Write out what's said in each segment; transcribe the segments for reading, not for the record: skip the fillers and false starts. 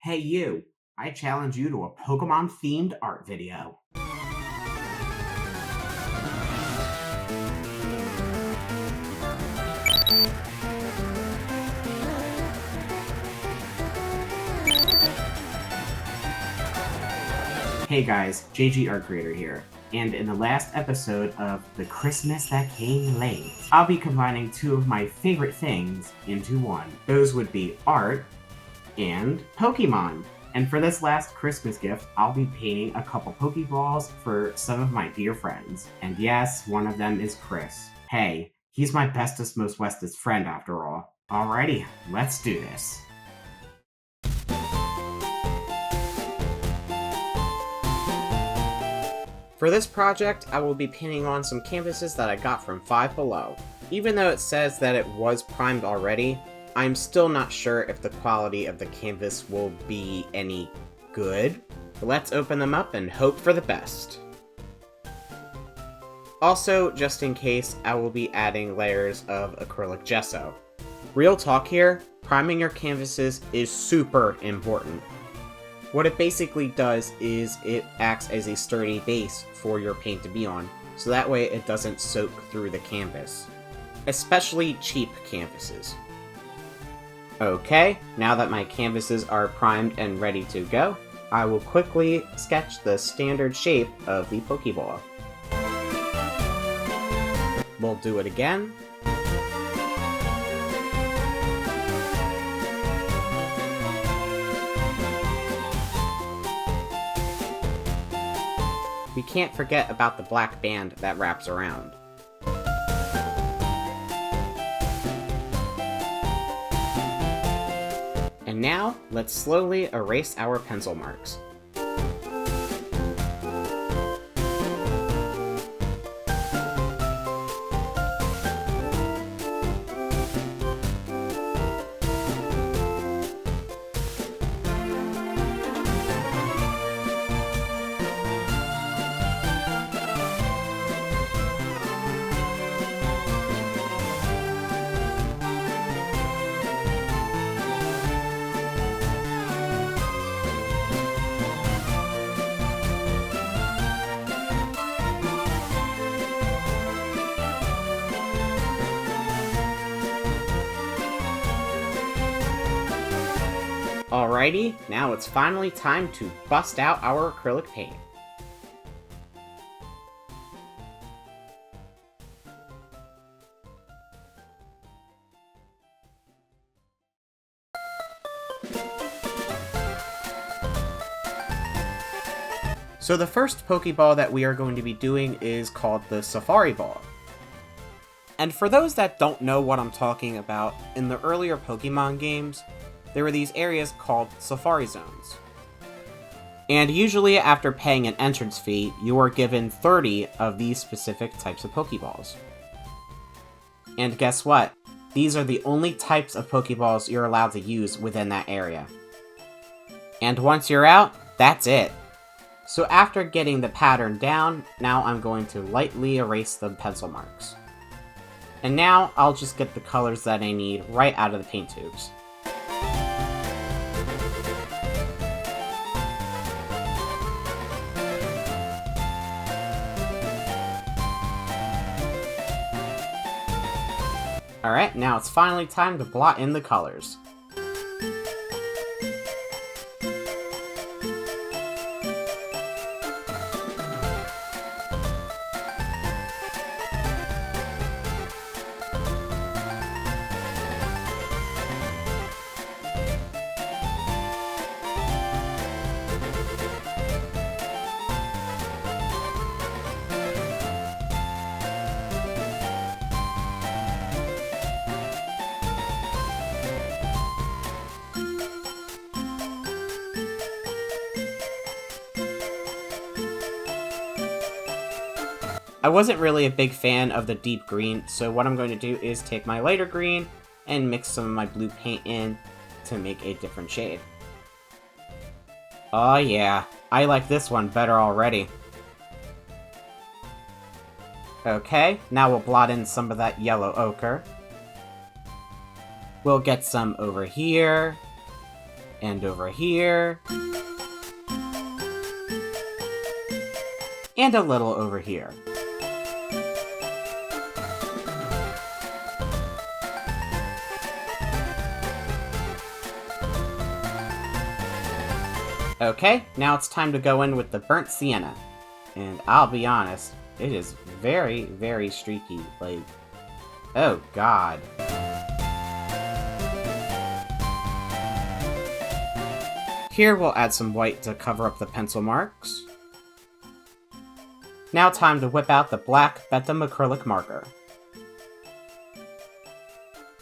Hey you, I challenge you to a Pokemon themed art video. Hey guys, JG Art Creator here, and in the last episode of The Christmas That Came Late, I'll be combining two of my favorite things into one. Those would be art and Pokemon. And for this last Christmas gift, I'll be painting a couple Pokeballs for some of my dear friends. And yes, one of them is Chris. Hey, he's my bestest, most westest friend after all. Alrighty, let's do this. For this project, I will be painting on some canvases that I got from Five Below. Even though it says that it was primed already, I'm still not sure if the quality of the canvas will be any good. But let's open them up and hope for the best. Also, just in case, I will be adding layers of acrylic gesso. Real talk here, priming your canvases is super important. What it basically does is it acts as a sturdy base for your paint to be on, so that way it doesn't soak through the canvas. Especially cheap canvases. Okay, now that my canvases are primed and ready to go, I will quickly sketch the standard shape of the Pokeball. We'll do it again. We can't forget about the black band that wraps around. And now, let's slowly erase our pencil marks. Alrighty, now it's finally time to bust out our acrylic paint. So the first Pokeball that we are going to be doing is called the Safari Ball. And for those that don't know what I'm talking about, in the earlier Pokemon games, there were these areas called Safari Zones. And usually after paying an entrance fee, you are given 30 of these specific types of Pokeballs. And guess what? These are the only types of Pokeballs you're allowed to use within that area. And once you're out, that's it. So after getting the pattern down, now I'm going to lightly erase the pencil marks. And now I'll just get the colors that I need right out of the paint tubes. Alright, now it's finally time to blot in the colors. I wasn't really a big fan of the deep green, so what I'm going to do is take my lighter green and mix some of my blue paint in to make a different shade. Oh yeah, I like this one better already. Okay, now we'll blot in some of that yellow ochre. We'll get some over here. And over here. And a little over here. Okay, now it's time to go in with the burnt sienna. And I'll be honest, it is very, very streaky. Like, oh god. Here we'll add some white to cover up the pencil marks. Now time to whip out the black Bentham acrylic marker.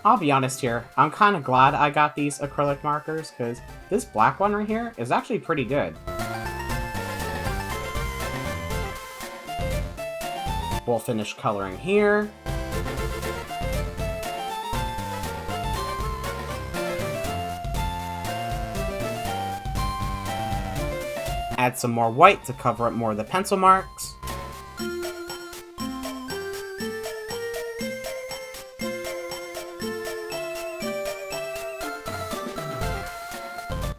I'll be honest here, I'm kind of glad I got these acrylic markers, because this black one right here is actually pretty good. We'll finish coloring here. Add some more white to cover up more of the pencil marks.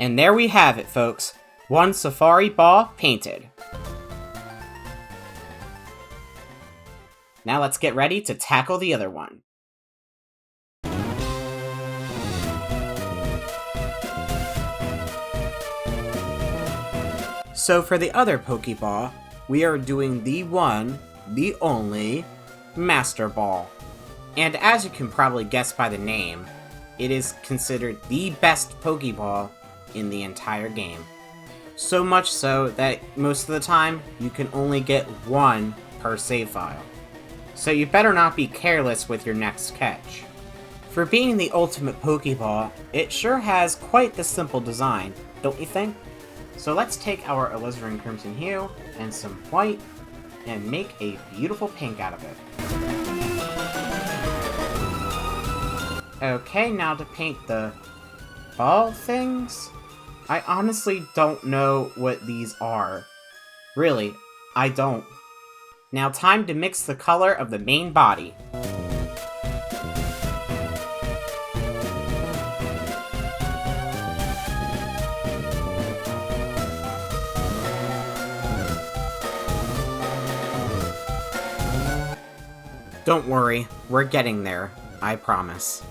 And there we have it, folks. One safari ball painted. Now let's get ready to tackle the other one. So for the other Pokeball, we are doing the one, the only, Master Ball. And as you can probably guess by the name, it is considered the best Pokeball in the entire game. So much so that most of the time, you can only get one per save file. So you better not be careless with your next catch. For being the ultimate Pokeball, it sure has quite the simple design, don't you think? So let's take our alizarin crimson hue and some white and make a beautiful pink out of it. Okay, now to paint the ball things. I honestly don't know what these are. Really, I don't. Now time to mix the color of the main body. Don't worry, we're getting there, I promise.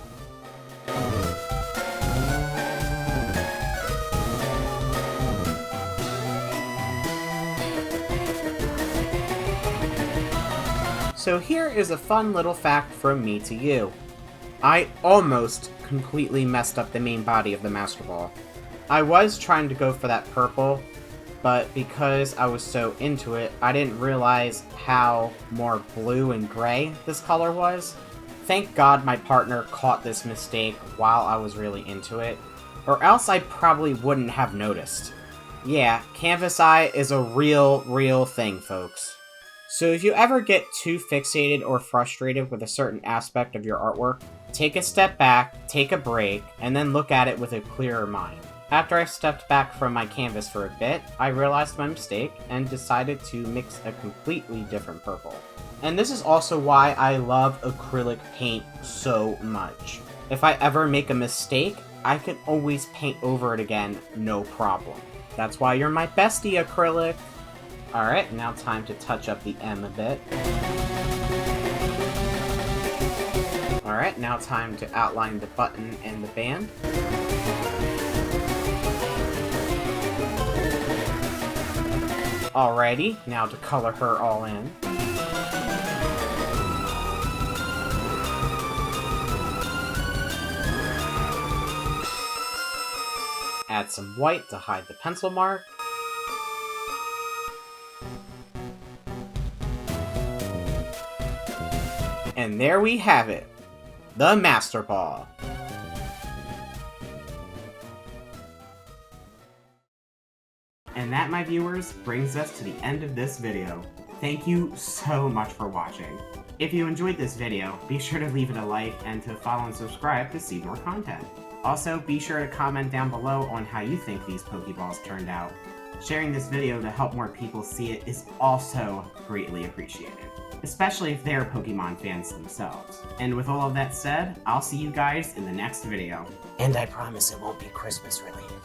So here is a fun little fact from me to you. I almost completely messed up the main body of the Master Ball. I was trying to go for that purple, but because I was so into it, I didn't realize how more blue and gray this color was. Thank God my partner caught this mistake while I was really into it, or else I probably wouldn't have noticed. Yeah, canvas eye is a real thing, folks. So if you ever get too fixated or frustrated with a certain aspect of your artwork, take a step back, take a break, and then look at it with a clearer mind. After I stepped back from my canvas for a bit, I realized my mistake and decided to mix a completely different purple. And this is also why I love acrylic paint so much. If I ever make a mistake, I can always paint over it again, no problem. That's why you're my bestie, acrylic. Alright, now time to touch up the M a bit. Alright, now time to outline the button and the band. Alrighty, now to color her all in. Add some white to hide the pencil mark. And there we have it, the Master Ball. And that, my viewers, brings us to the end of this video. Thank you so much for watching. If you enjoyed this video, be sure to leave it a like and to follow and subscribe to see more content. Also, be sure to comment down below on how you think these Pokeballs turned out. Sharing this video to help more people see it is also greatly appreciated, especially if they're Pokemon fans themselves. And with all of that said, I'll see you guys in the next video. And I promise it won't be Christmas related.